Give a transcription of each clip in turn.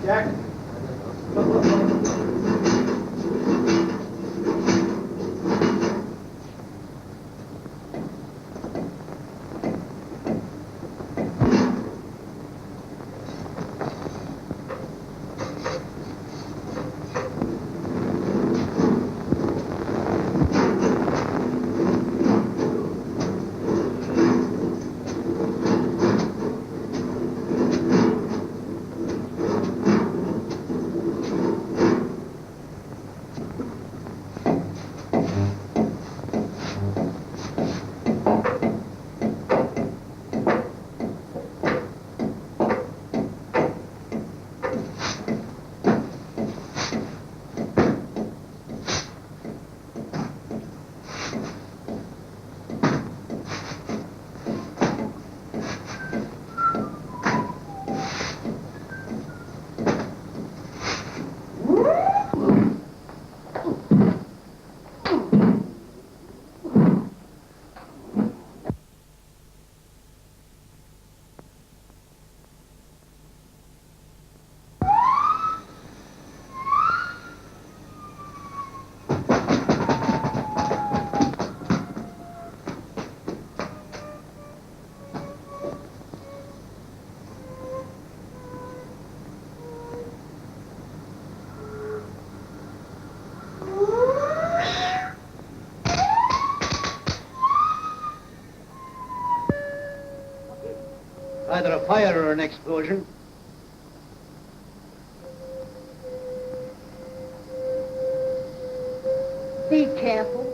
Jack. Either a fire or an explosion. Be careful.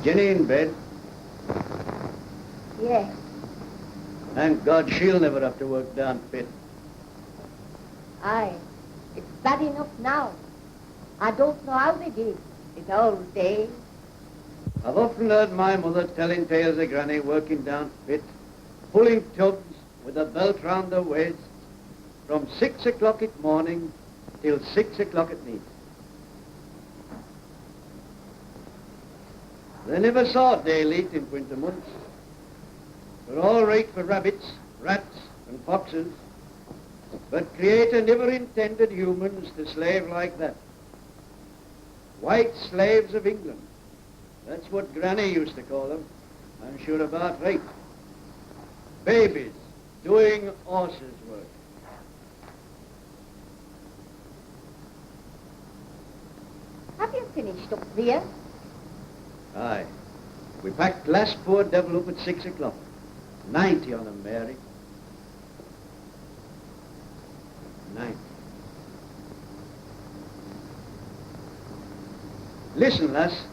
Jenny in bed? Yes. Thank God she'll never have to work down pit. Aye. It's bad enough now. I don't know how they did in old days. I've often heard my mother telling tales of Granny working down pit, pulling tubs with a belt round their waists from 6 o'clock at morning till 6 o'clock at night. They never saw daylight in winter months. We're all right for rabbits, rats, and foxes, but Creator never intended humans to slave like that. White slaves of England. That's what Granny used to call them. I'm sure about right. Babies doing horses' work. Have you finished up there? Aye. We packed last poor devil up at 6 o'clock. 90 on him, Mary. 90. Listen, lass.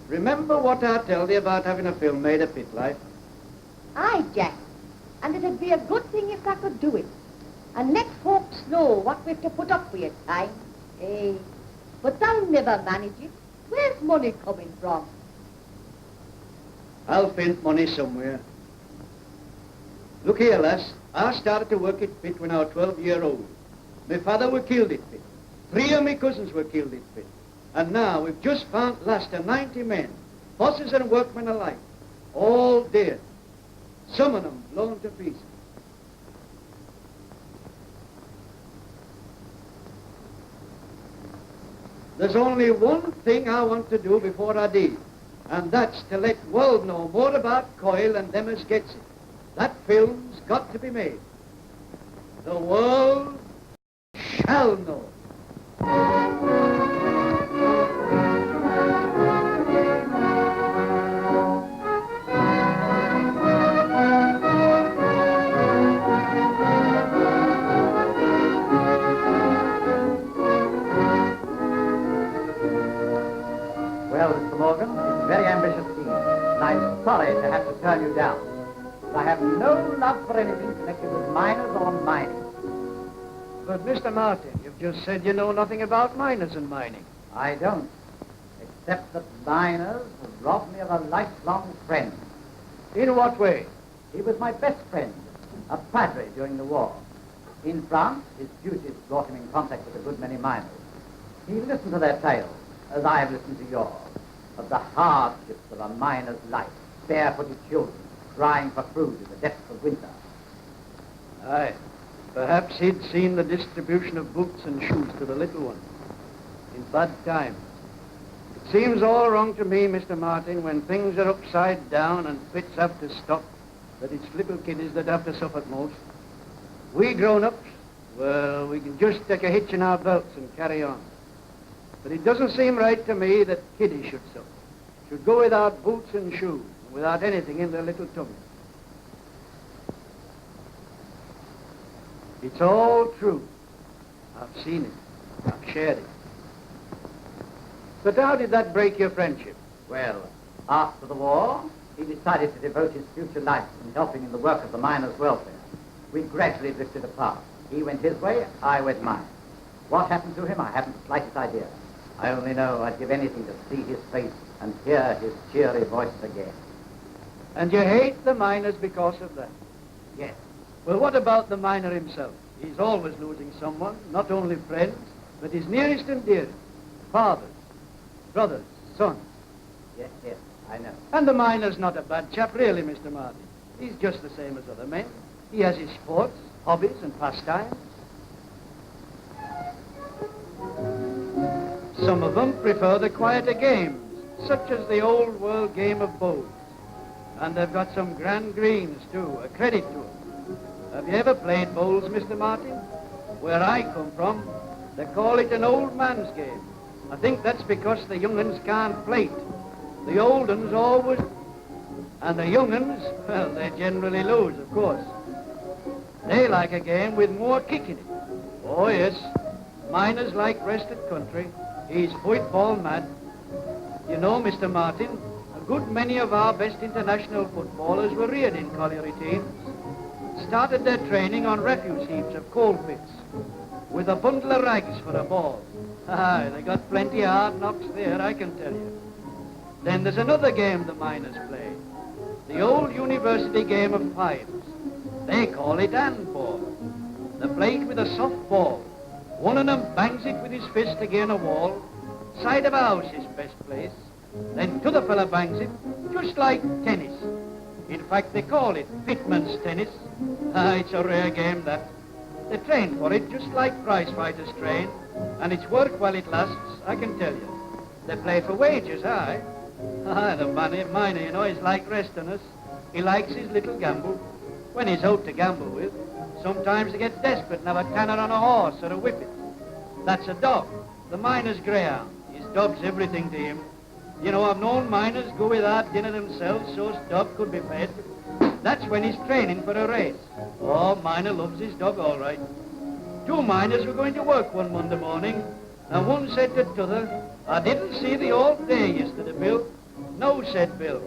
Remember what I told you about having a film made of pit life? Aye, Jack. And it'd be a good thing if I could do it. And let folks know what we've to put up with at times. Eh? But they'll never manage it. Where's money coming from? I'll find money somewhere. Look here, lass. I started to work at pit when I was 12-year-old. My father was killed at pit. 3 of my cousins were killed at pit. And now we've just found last of 90 men, bosses and workmen alike, all dead. Some of them blown to pieces. There's only one thing I want to do before I die, and that's to let world know more about Coyle and them as gets it. That film's got to be made. The world shall know. Well, Mr. Morgan, it's a very ambitious scheme, and I'm sorry to have to turn you down. I have no love for anything connected with miners or mining. But, Mr. Martin, you've just said you know nothing about miners and mining. I don't, except that miners have robbed me of a lifelong friend. In what way? He was my best friend, a padre during the war. In France, his duties brought him in contact with a good many miners. He listened to their tales, as I have listened to yours, of the hardships of a miner's life, barefooted children, crying for food in the depths of winter. Aye. Perhaps he'd seen the distribution of boots and shoes to the little ones in bad times. It seems all wrong to me, Mr. Martin, when things are upside down and fits have to stop, that it's little kiddies that have to suffer most. We grown-ups, well, we can just take a hitch in our belts and carry on. But it doesn't seem right to me that kiddies should suffer, should go without boots and shoes, without anything in their little tummies. It's all true. I've seen it. I've shared it. But how did that break your friendship? Well, after the war, he decided to devote his future life in helping in the work of the miners' welfare. We gradually drifted apart. He went his way, I went mine. What happened to him, I haven't the slightest idea. I only know I'd give anything to see his face and hear his cheery voice again. And you hate the miners because of that? Yes. Well, what about the miner himself? He's always losing someone, not only friends, but his nearest and dearest. Fathers, brothers, sons. Yes, yes, I know. And the miner's not a bad chap, really, Mr. Martin. He's just the same as other men. He has his sports, hobbies, and pastimes. Some of them prefer the quieter games, such as the old world game of bowls. And they've got some grand greens, too, a credit to them. Have you ever played bowls, Mr. Martin? Where I come from, they call it an old man's game. I think that's because the young uns can't play it. The old uns always... And the young uns, well, they generally lose, of course. They like a game with more kick in it. Oh, yes. Miners like rested country. He's football mad. You know, Mr. Martin, a good many of our best international footballers were reared in colliery teams. Started their training on refuse heaps of coal pits, with a bundle of rags for a ball. Aye, they got plenty of hard knocks there, I can tell you. Then there's another game the miners play. The old university game of fives. They call it handball. They play it with a soft ball. One of them bangs it with his fist against a wall. Side of a house is best place. Then t'other fella bangs it, just like tennis. In fact, they call it pitman's tennis. Ah, it's a rare game, that. They train for it just like prize fighters train, and it's work while it lasts, I can tell you. They play for wages, aye. Ah, the miner, you know, is like rest on us. He likes his little gamble. When he's out to gamble with, sometimes they get desperate and have a tanner on a horse or a whippet. That's a dog, the miner's greyhound. His dog's everything to him. You know, I've known miners go without dinner themselves so's dog could be fed. That's when he's training for a race. Oh, miner loves his dog all right. Two miners were going to work one Monday morning, and one said to t'other, "I didn't see thee all day yesterday, Bill." "No," said Bill.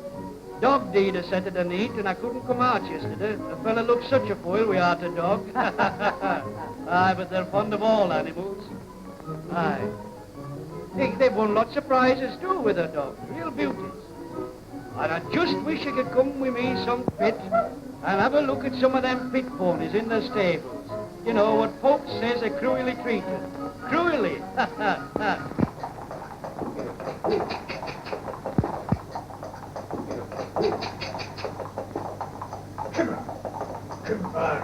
"Dog deed I set it a neat, and I couldn't come out yesterday. The fella looked such a fool we are to dog." Aye, but they're fond of all animals. Aye. They've won lots of prizes too with their dogs, real beauties. And I just wish you could come with me some pit and have a look at some of them pit ponies in the stables. You know, what folks says are cruelly treated. Cruelly! Come on.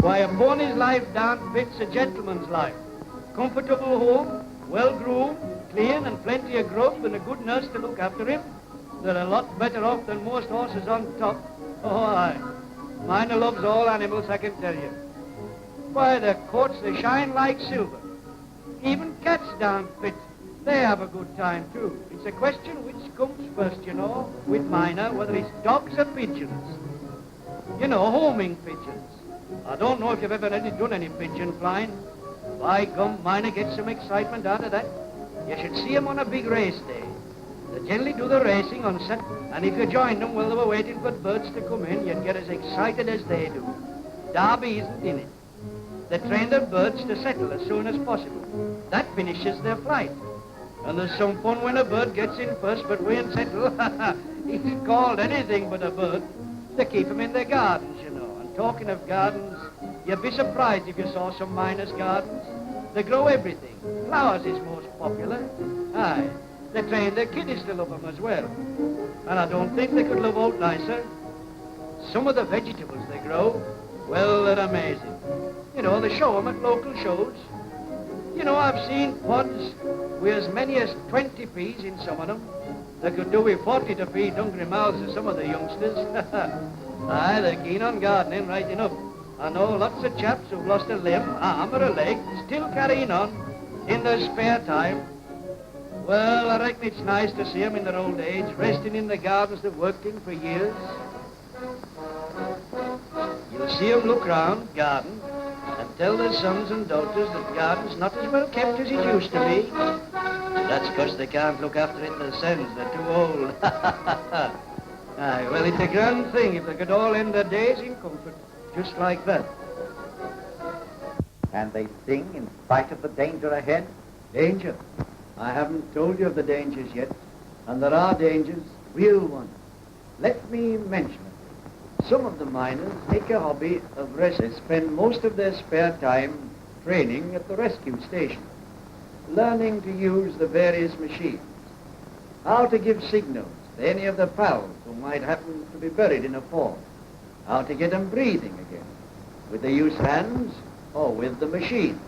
Why, a pony's life down fits a gentleman's life. Comfortable home, well-groomed, clean, and plenty of grub, and a good nurse to look after him. They're a lot better off than most horses on top. Oh, aye. Miner loves all animals, I can tell you. Why, their coats, they shine like silver. Even cats down fit. They have a good time, too. It's a question which comes first, you know, with Miner, whether it's dogs or pigeons. You know, homing pigeons. I don't know if you've ever done any pigeon flying. By gum, Miner gets some excitement out of that. You should see 'em on a big race day. They generally do the racing on set, and if you joined them while they were waiting for birds to come in, you'd get as excited as they do. Derby isn't in it. They train their birds to settle as soon as possible. That finishes their flight. And there's some fun when a bird gets in first, but we ain't settle. It's called anything but a bird. They keep 'em in their gardens, you know. And talking of gardens, you'd be surprised if you saw some miners' gardens. They grow everything. Flowers is most popular. Aye. They train their kiddies to love 'em as well. And I don't think they could love out nicer. Some of the vegetables they grow, well, they're amazing. You know, they show 'em at local shows. You know, I've seen pods with as many as 20 peas in some of them. They could do with 40 to feed hungry mouths of some of the youngsters. Aye, they're keen on gardening right enough. I know lots of chaps who've lost a limb, arm, or a leg, still carrying on in their spare time. Well, I reckon it's nice to see 'em in their old age, resting in the gardens they've worked in for years. You'll see 'em look round, garden, and tell their sons and daughters that garden's not as well kept as it used to be. That's 'cause they can't look after it themselves, they're too old. Aye, well, it's a grand thing if they could all end their days in comfort, just like that. And they sing in spite of the danger ahead? Danger? I haven't told you of the dangers yet, and there are dangers, real ones. Let me mention it. Some of the miners take a hobby of rescue, spend most of their spare time training at the rescue station, learning to use the various machines, how to give signals to any of the pals who might happen to be buried in a fall, how to get them breathing again, with the use of hands or with the machines.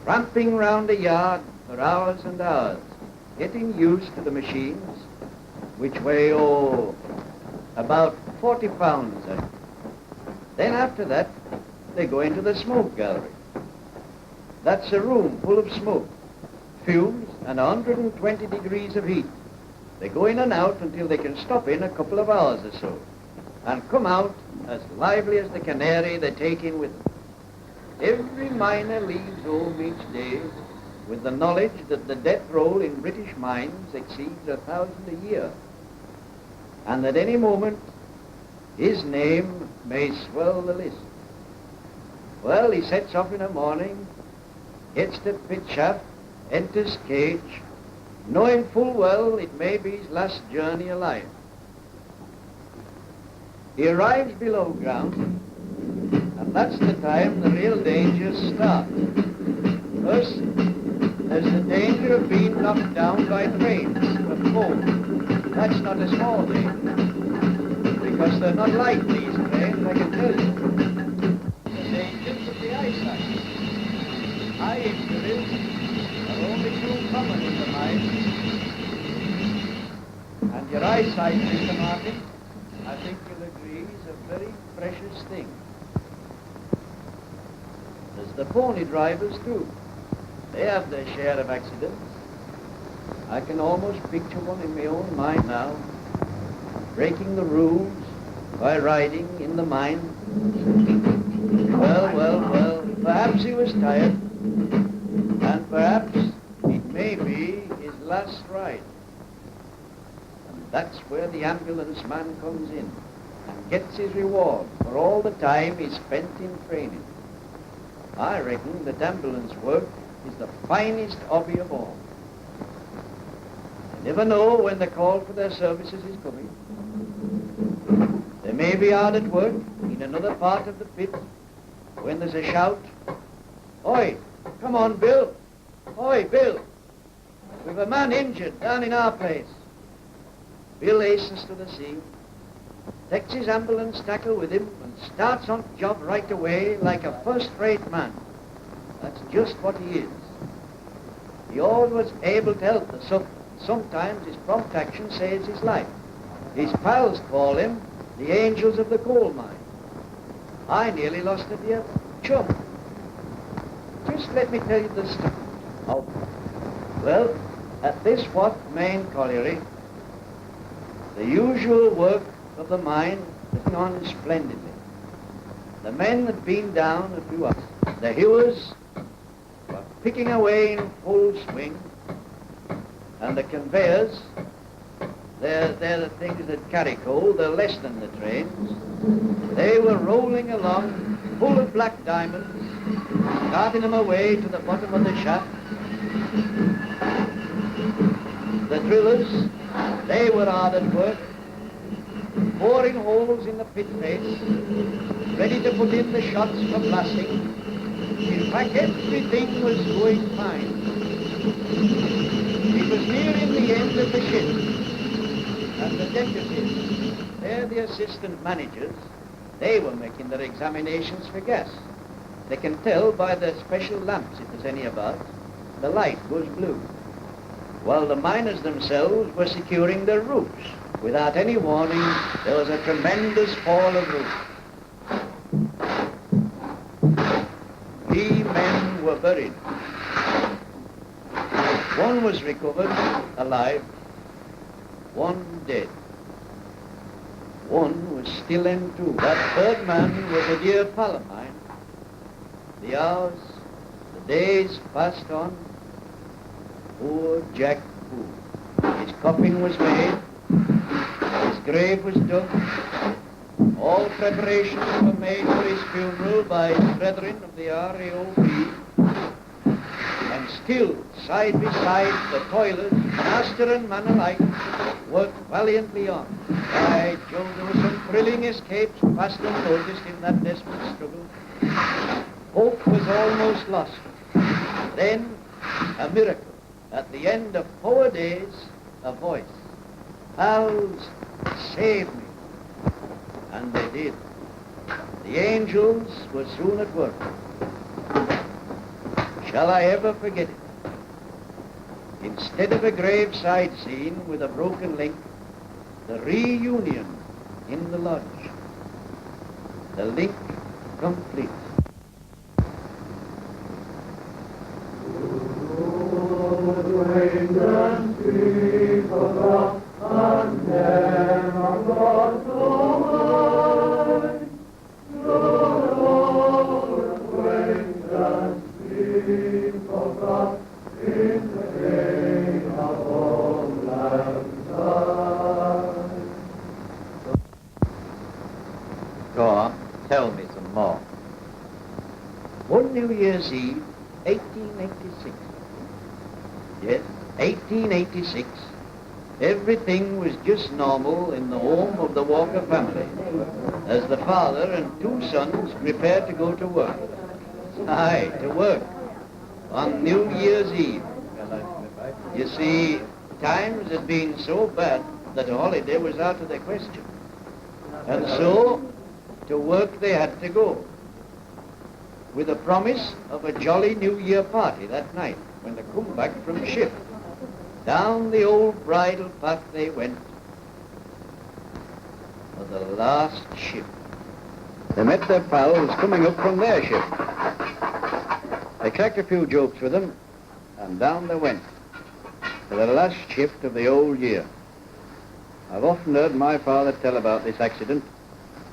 Tramping round a yard for hours and hours, getting used to the machines, which weigh, about 40 pounds. Then after that, they go into the smoke gallery. That's a room full of smoke, fumes, and 120 degrees of heat. They go in and out until they can stop in a couple of hours or so, and come out as lively as the canary they take in with them. Every miner leaves home each day with the knowledge that the death roll in British mines exceeds 1,000 a year, and at any moment his name may swell the list. Well, he sets off in the morning, gets to pit shaft, enters cage, knowing full well it may be his last journey alive. He arrives below ground, and that's the time the real dangers start. First, there's the danger of being knocked down by trains of coal. That's not a small danger, because they're not like these trains, I can tell you. The dangers of the eyesight. Eye injuries are only too common in the mines. And your eyesight, Mr. Martin, I think you'll agree, is a very precious thing. There's the pony drivers, too. They have their share of accidents. I can almost picture one in my own mind now, breaking the rules by riding in the mine. Well, perhaps he was tired, and perhaps it may be his last ride. And that's where the ambulance man comes in and gets his reward for all the time he spent in training. I reckon that ambulance work is the finest hobby of all. They never know when the call for their services is coming. They may be hard at work in another part of the pit when there's a shout, "Oi, come on, Bill! Oi, Bill! We've a man injured down in our place." Bill hastens to the scene, takes his ambulance tackle with him, and starts on the job right away like a first-rate man. That's just what he is. He always was able to help the sufferer. Sometimes his prompt action saves his life. His pals call him the angels of the coal mine. I nearly lost a dear chum. Just let me tell you the story. Oh, well, at this Watt Main colliery, the usual work of the mine has gone on splendidly. The men had been down a few hours. The hewers were picking away in full swing, and the conveyors, they're the things that carry coal, they're less than the trains. They were rolling along full of black diamonds, carting them away to the bottom of the shaft. The drillers, they were hard at work, boring holes in the pit face, ready to put in the shots for blasting. In fact, everything was going fine. It was nearing the end of the shift, and the deputies, they're the assistant managers, they were making their examinations for gas. They can tell by the special lamps, if there's any about, the light goes blue. While the miners themselves were securing their roofs. Without any warning, there was a tremendous fall of roof. 3 men were buried. One was recovered alive, one dead. One was still entombed. That third man was a dear pal of mine. The hours, the days passed on. Poor Jack Poole. His coffin was made. His grave was dug. All preparations were made for his funeral by his brethren of the RAOB. And still, side by side, the toilers, master and man alike, worked valiantly on. By Jove, there were some thrilling escapes passed unnoticed in that desperate struggle. Hope was almost lost. Then, a miracle. At the end of 4 days, a voice. "Pals, save me." And they did. The angels were soon at work. Shall I ever forget it? Instead of a graveside scene with a broken link, the reunion in the lodge. The link complete. Go on, tell me some more. One New Year's Eve, 1886. Yes, 1886. Everything was just normal in the home of the Walker family, as the father and two sons prepared to go to work. Aye, to work on New Year's Eve. You see, times had been so bad that a holiday was out of the question. And so, to work they had to go, with a promise of a jolly New Year party that night when they come back from shift. Down the old bridle path they went for the last shift. They met their pals coming up from their shift. They cracked a few jokes with them, and down they went for the last shift of the old year. I've often heard my father tell about this accident.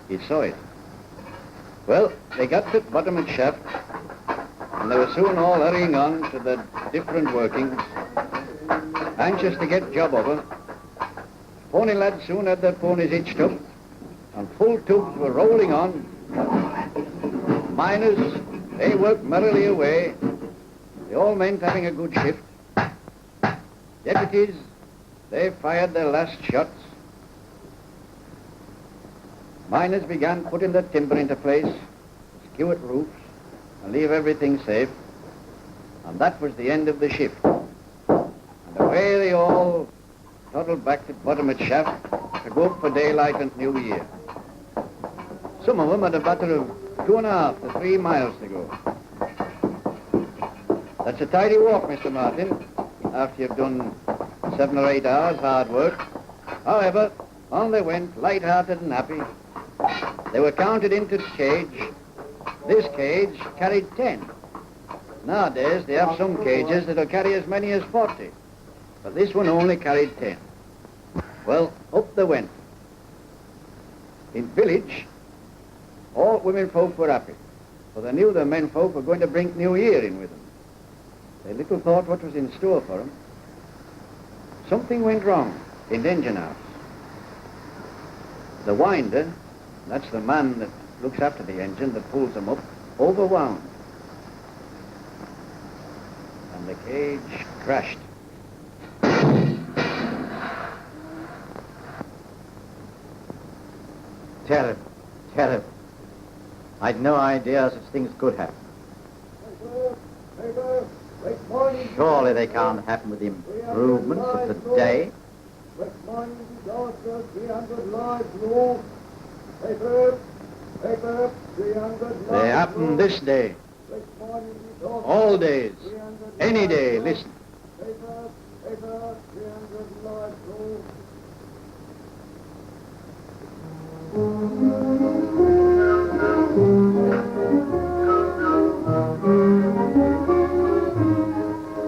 He saw it. Well, they got to Buttermilk Shaft, and they were soon all hurrying on to the different workings, anxious to get job over. Pony lads soon had their ponies hitched up, and full tubes were rolling on. Miners, they worked merrily away. They all meant having a good shift. Deputies, they fired their last shots. Miners began putting the timber into place, skew roofs, and leave everything safe. And that was the end of the shift. And away they all toddled back to Buttermilk Shaft to go up for daylight and New Year. Some of them had a matter of 2.5 to 3 miles to go. That's a tidy walk, Mr. Martin, after you've done 7 or 8 hours hard work. However, on they went, light-hearted and happy. They were counted into the cage. This cage carried 10. Nowadays, they have some cages that'll carry as many as 40. But this one only carried 10. Well, up they went. In village, all women folk were happy, for they knew the men folk were going to bring New Year in with them. They little thought what was in store for them. Something went wrong in the engine house. The winder, that's the man that looks after the engine, that pulls them up, overwound. And the cage crashed. Terrible, terrible. I'd no idea such things could happen. Surely they can't happen with the improvements of the day. They happen this day. All days. Any day, listen.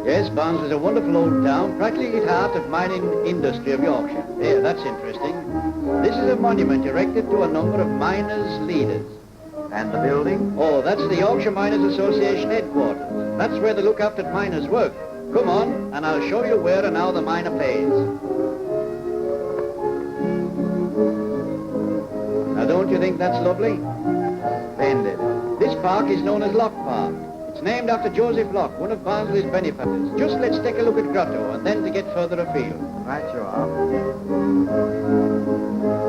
Yes, Barnes is a wonderful old town, practically at heart of mining industry of Yorkshire. Here, that's interesting. This is a monument erected to a number of miners' leaders. And the building? Oh, that's the Yorkshire Miners Association headquarters. That's where they look after miners' work. Come on, and I'll show you where and how the miner pays. Now, don't you think that's lovely? Splendid. This park is known as Lock Park. It's named after Joseph Locke, one of Barnsley's benefactors. Just let's take a look at Grotto, and then to get further afield. Right you are.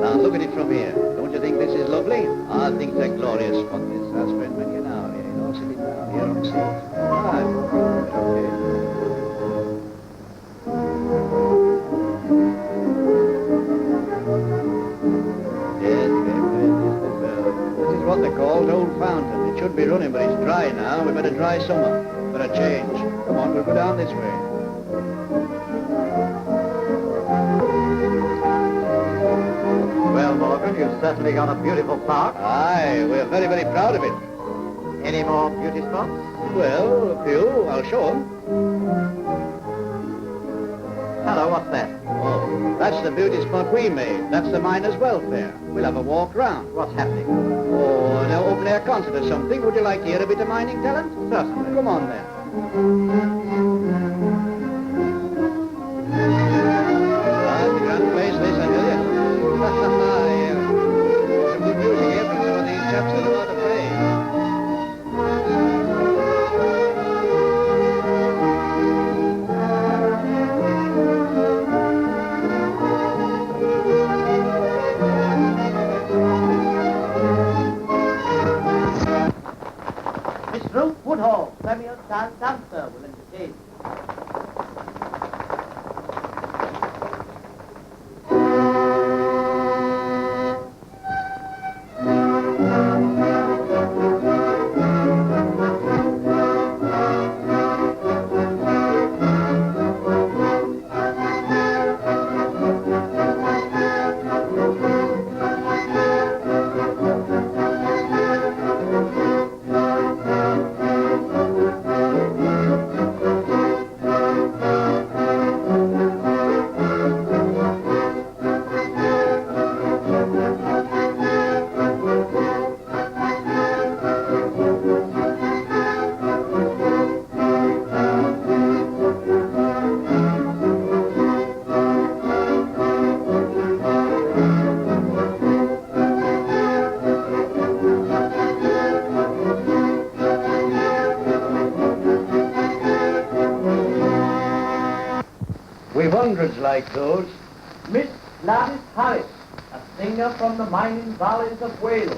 Now, look at it from here. Don't you think this is lovely? I think it's a glorious spot, this. I'll spend many an hour here, you know, sitting down here on seats. Okay. This is what they call Old Fountain. It should be running, but it's dry now. We've had a dry summer. For a change. Come on, we'll go down this way. Well, Morgan, you've certainly got a beautiful park. Aye, we're very, very proud of it. Any more beauty spots? Well, a few. I'll show 'em. Hello, what's that? Oh, that's the beauty spot we made. That's the miners' welfare. We'll have a walk round. What's happening? Oh, an open-air concert or something. Would you like to hear a bit of mining talent? Certainly. Come on, then. Ah, it's a grand place, this, I tell you. Yeah. Some good music here from some of these chaps that know how to play. Miss Ruth Woodhall, Premier Town Dancer, will entertain. We've hundreds like those. Miss Gladys Harris, a singer from the mining valleys of Wales.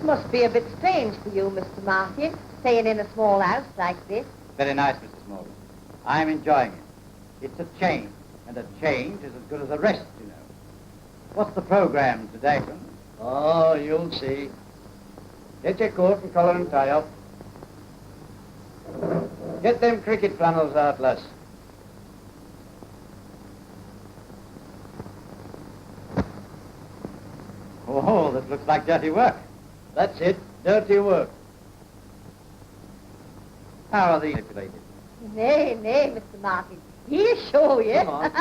Must be a bit strange for you, Mr. Martin, staying in a small house like this. Very nice, Mrs. Morgan. I'm enjoying it. It's a change, and a change is as good as a rest, you know. What's the program today? Oh, you'll see. Get your coat and collar and tie up. Get them cricket flannels out, lass. Oh, that looks like dirty work. That's it. Dirty work. How are these manipulated? Nay, nay, Mr. Martin. He'll show you. Come on.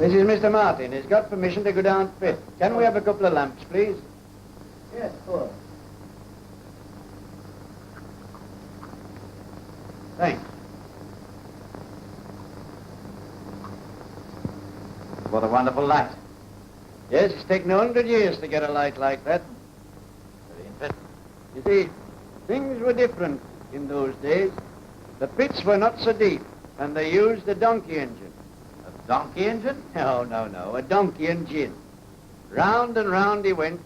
This is Mr. Martin. He's got permission to go down pit. Can we have a couple of lamps, please? Yes, sure. Thanks. What a wonderful light. Yes, it's taken 100 years to get a light like that. Very interesting. You see, things were different in those days. The pits were not so deep, and they used a donkey engine. A donkey engine? No, a donkey engine. Round and round he went,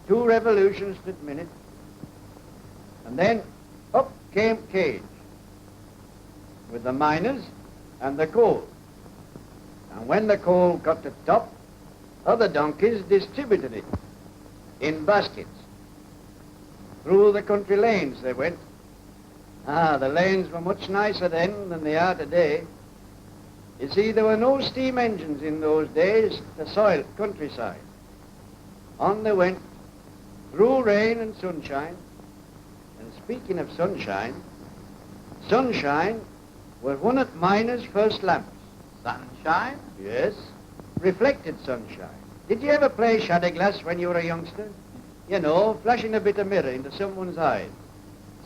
2 revolutions to the minute, and then up came Cage with the miners and the coal. And when the coal got to the top, other donkeys distributed it in baskets. Through the country lanes they went. The lanes were much nicer then than they are today. You see, there were no steam engines in those days to soil countryside. On they went, through rain and sunshine. And speaking of sunshine, sunshine was one of miners' first lamps. Sunshine? Yes, reflected sunshine. Did you ever play shadow glass when you were a youngster? You know, flashing a bit of mirror into someone's eyes.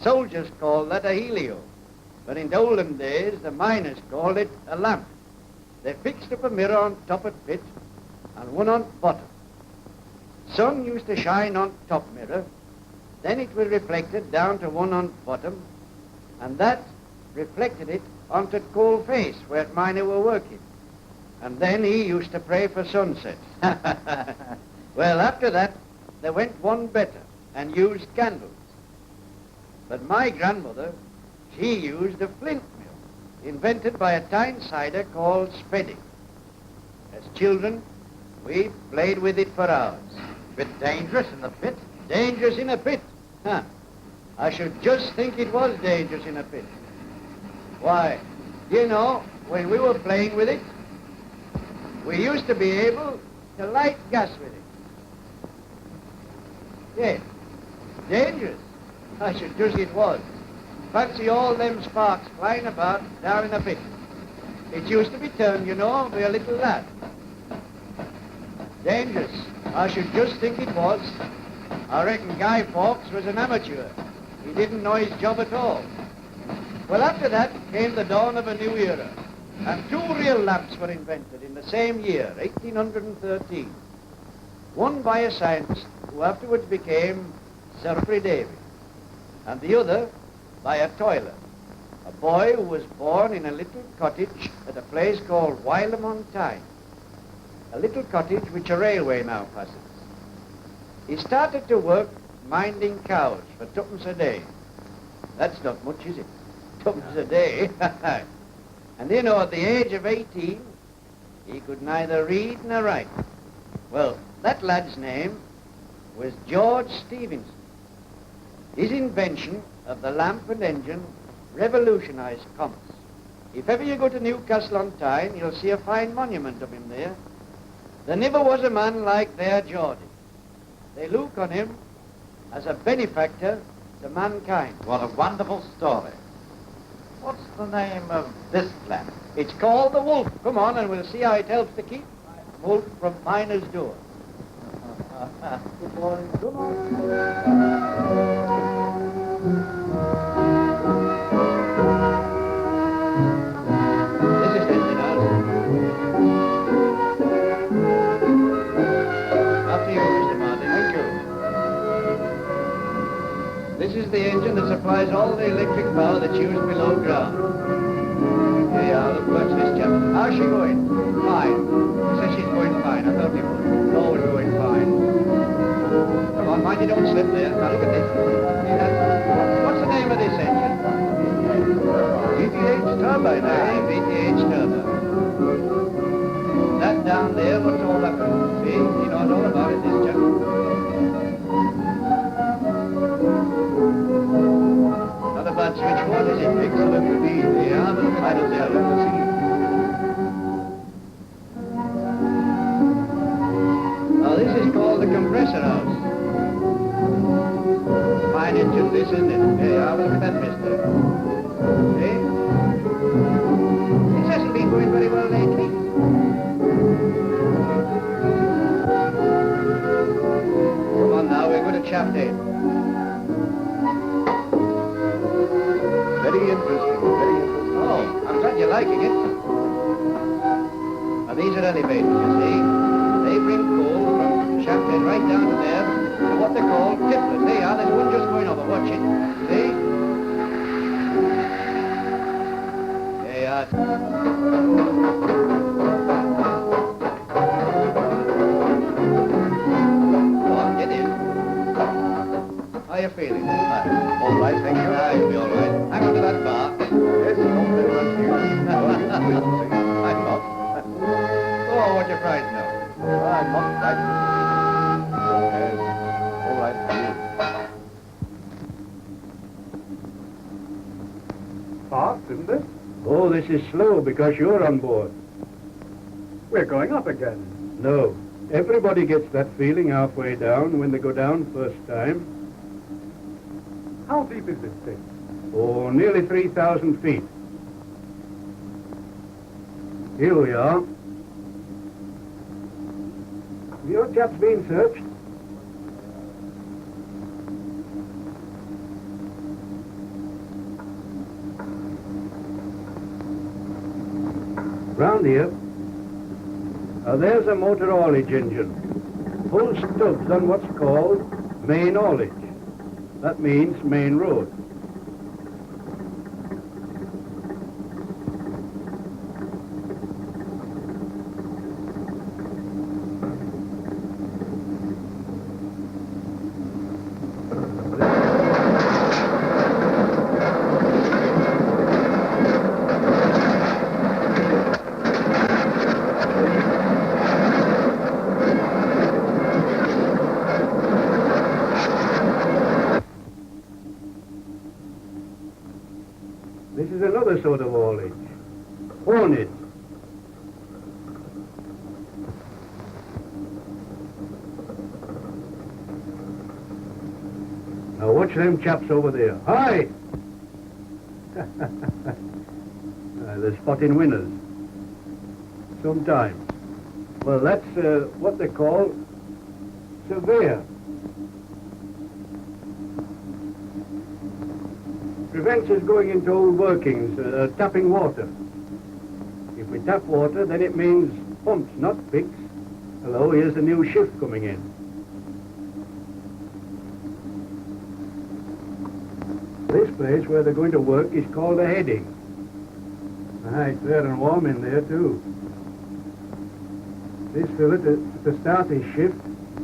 Soldiers called that a helio, but in the olden days, the miners called it a lamp. They fixed up a mirror on top of pit and one on bottom. Sun used to shine on top mirror, then it was reflected down to one on bottom, and that reflected it onto coal face where the miner were working. And then he used to pray for sunset. Well, after that, they went one better and used candles. But my grandmother, she used a flint mill, invented by a Tyneside called Spedding. As children, we played with it for hours. Bit dangerous in the pit. Dangerous in a pit? Huh. I should just think it was dangerous in a pit. Why, you know, when we were playing with it, we used to be able to light gas with it. Yes, dangerous. I should just it was. Fancy all them sparks flying about down in a pit. It used to be turned, you know, by a little lad. Dangerous. I should just think it was. I reckon Guy Fawkes was an amateur. He didn't know his job at all. Well, after that came the dawn of a new era, and 2 real lamps were invented in the same year, 1813. One by a scientist who afterwards became Sir Humphrey Davy, and the other by a toiler, a boy who was born in a little cottage at a place called Wylam on Tyne, a little cottage which a railway now passes. He started to work minding cows for 2pence a day. That's not much, is it? 2pence a day. And you know, at the age of 18, he could neither read nor write. Well, that lad's name was George Stephenson. His invention of the lamp and engine revolutionized commerce. If ever you go to Newcastle on Tyne, you'll see a fine monument of him there. There never was a man like their Geordie. They look on him as a benefactor to mankind. What a wonderful story. What's the name of this lamp? It's called the Wolf. Come on, and we'll see how it helps to keep Wolf from miner's door. Good morning. Come on. This is engine house. After you, Mr. Martin. Thank you. This is the engine that supplies all the electric power that's used below ground. Here you are, look, watch this chap. How's she going? Fine. She says she's going fine. I thought you would. Always going fine. Come on, mind you don't slip there. Now look at this. See that? What's the name of this engine? VTH turbine, eh? VTH turbine. That down there, what's all that for? See? He knows all about it, this chap. Not a bad switchboard, is it? Excellent indeed. Yeah, but look at that there. Let's see. Now, this is called the compressor house. Fine engine, this, isn't it? There you are. Look at that, mister. See? This hasn't been going very well lately. Oh, I'm glad you're liking it. Now, these are elevators, you see. They bring coal from Shaftesbury right down to there to what they call tipplers. They are. There's one just going over. Watch it. See? There you are. Go on, get in. How are you feeling? All right, thank you. You'll be all right. Hang on to that bar. Yes, don't let run you. I'm not. Oh, what's your price now? I'm not right. Yes, all right. Fast, isn't it? Oh, this is slow because you're on board. We're going up again. No. Everybody gets that feeling halfway down when they go down first time. How deep is this thing? Oh, nearly 3,000 feet. Here we are. Your chap's been searched. Round here, there's a motor haulage engine. Full stubs on what's called main haulage. That means main road. This is another sort of haulage. Hornet. Now watch them chaps over there. Hi! They're spotting winners. Sometimes. Well, that's what they call surveyor. Prevents us going into old workings, tapping water. If we tap water, then it means pumps, not picks. Hello, here's a new shift coming in. This place where they're going to work is called a heading. It's fair and warm in there, too. This fella, to start his shift,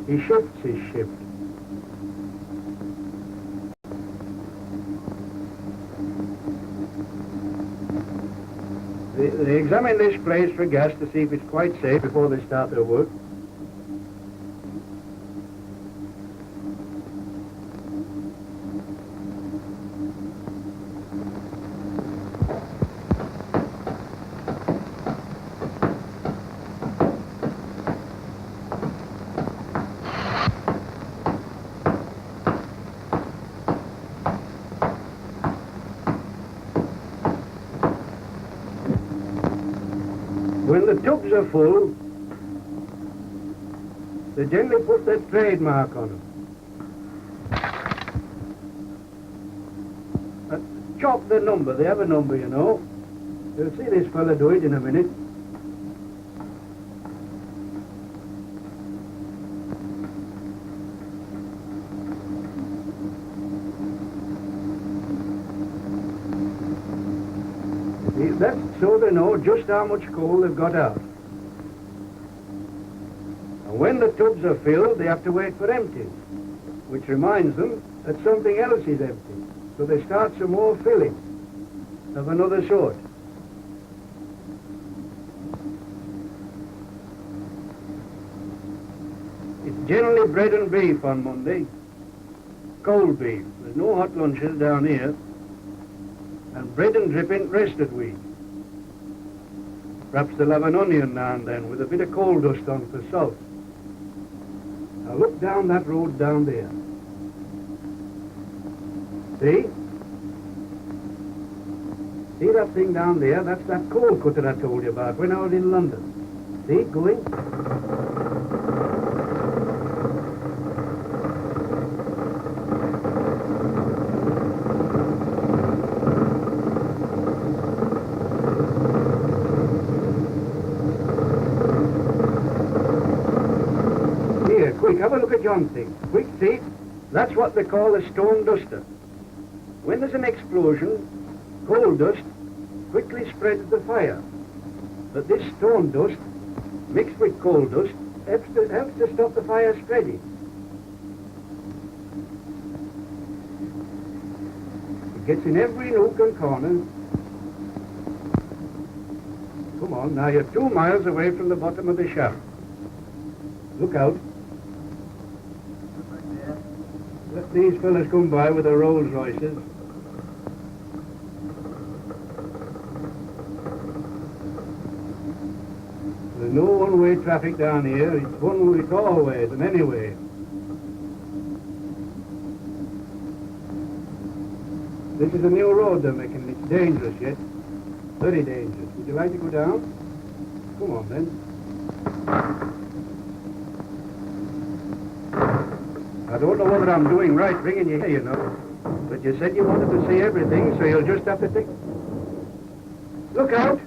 he shifts his shift. They examine this place for gas to see if it's quite safe before they start their work. When the tubs are full, they generally put their trademark on them. Chalk the number. They have a number, you know. You'll see this fella do it in a minute. That's so they know just how much coal they've got out. And when the tubs are filled, they have to wait for empties, which reminds them that something else is empty. So they start some more filling of another sort. It's generally bread and beef on Monday. Cold beef. There's no hot lunches down here. And bread and dripping rested week. Perhaps they'll have an onion now and then with a bit of coal dust on for salt. Now look down that road down there. See? See that thing down there? That's that coal cutter I told you about when I was in London. See, going? John thing. Quick, see? That's what they call a stone duster. When there's an explosion, coal dust quickly spreads the fire. But this stone dust, mixed with coal dust, helps to stop the fire spreading. It gets in every nook and corner. Come on, now you're 2 miles away from the bottom of the shaft. Look out. Let these fellas come by with their Rolls Royces. There's no one-way traffic down here. It's all ways and anyway. This is a new road they're making. It's dangerous yet. Very dangerous. Would you like to go down? Come on, then. I don't know whether I'm doing right bringing you here, you know. But you said you wanted to see everything, so you'll just have to take... Look out!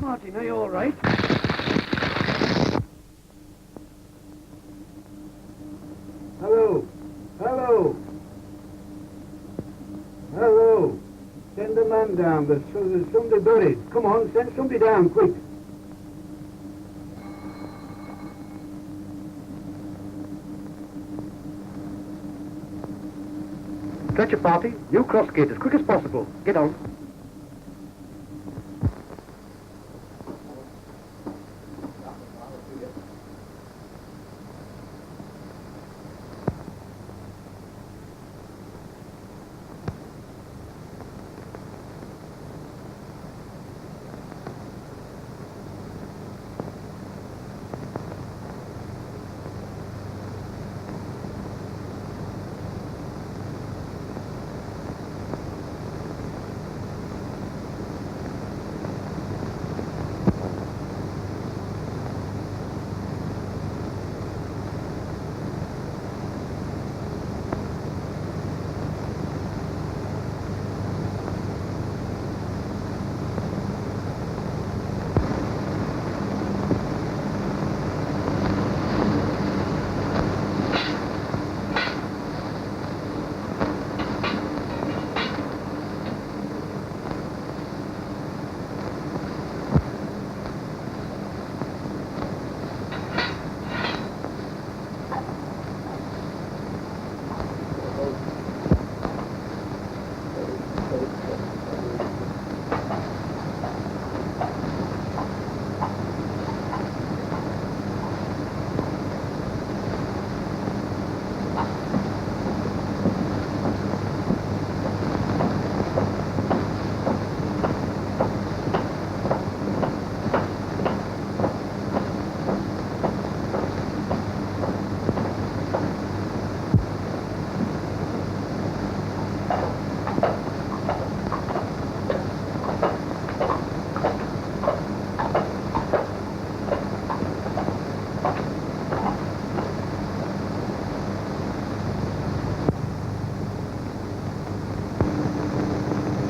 Martin, are you all right? Hello? Hello? Hello? Send a man down. There's somebody buried. Come on, send somebody down, quick. Stretcher party, you cross gate as quick as possible. Get on.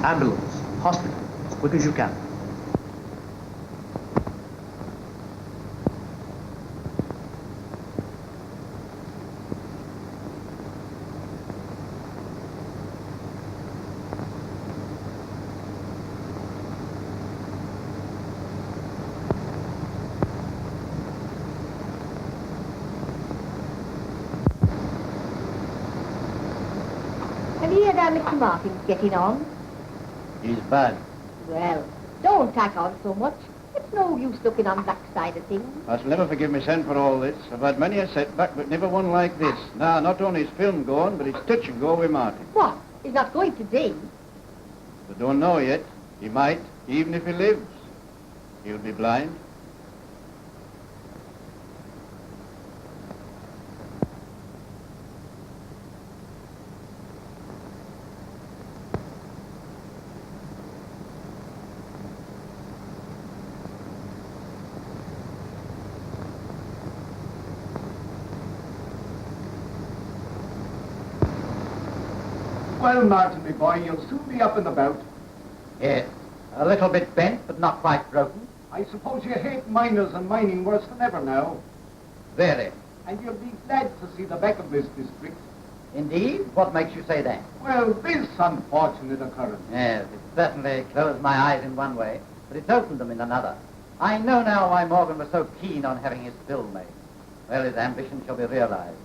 Ambulance, hospital, as quick as you can. Have you heard how Mr. Martin's getting on? He's bad. Well, don't tack on so much. It's no use looking on that side of things. I shall never forgive myself for all this. I've had many a setback, but never one like this. Now, not only is film going, but it's touch and go with Martin. What? He's not going today? We don't know yet. He might, even if he lives. He'll be blind. Well, Martin, my boy, you'll soon be up and about. Yes, a little bit bent, but not quite broken. I suppose you hate miners and mining worse than ever now. Very. And you'll be glad to see the back of this district. Indeed? What makes you say that? Well, this unfortunate occurrence. Yes, it certainly closed my eyes in one way, but it's opened them in another. I know now why Morgan was so keen on having his bill made. Well, his ambition shall be realized.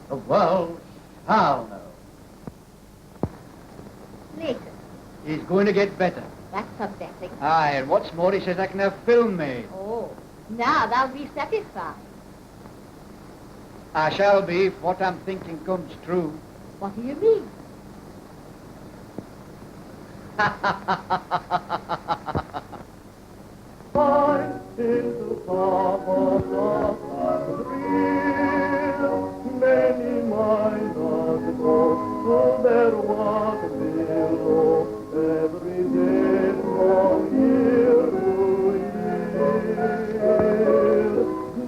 The world shall know. Later. He's going to get better. That's a blessing. Aye, and what's more, he says I can have film made. Oh, now thou be satisfied. I shall be if what I'm thinking comes true. What do you mean? Climb into top of the hill. Many miners go to their water below. Every day from year to year.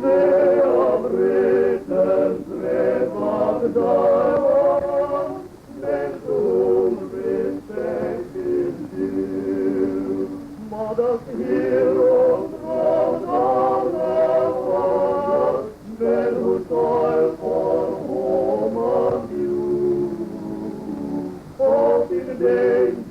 They have written threads of diamond, men to whom respect is due. Modest heroes from all the world, men who toil for home and you. Off in danger.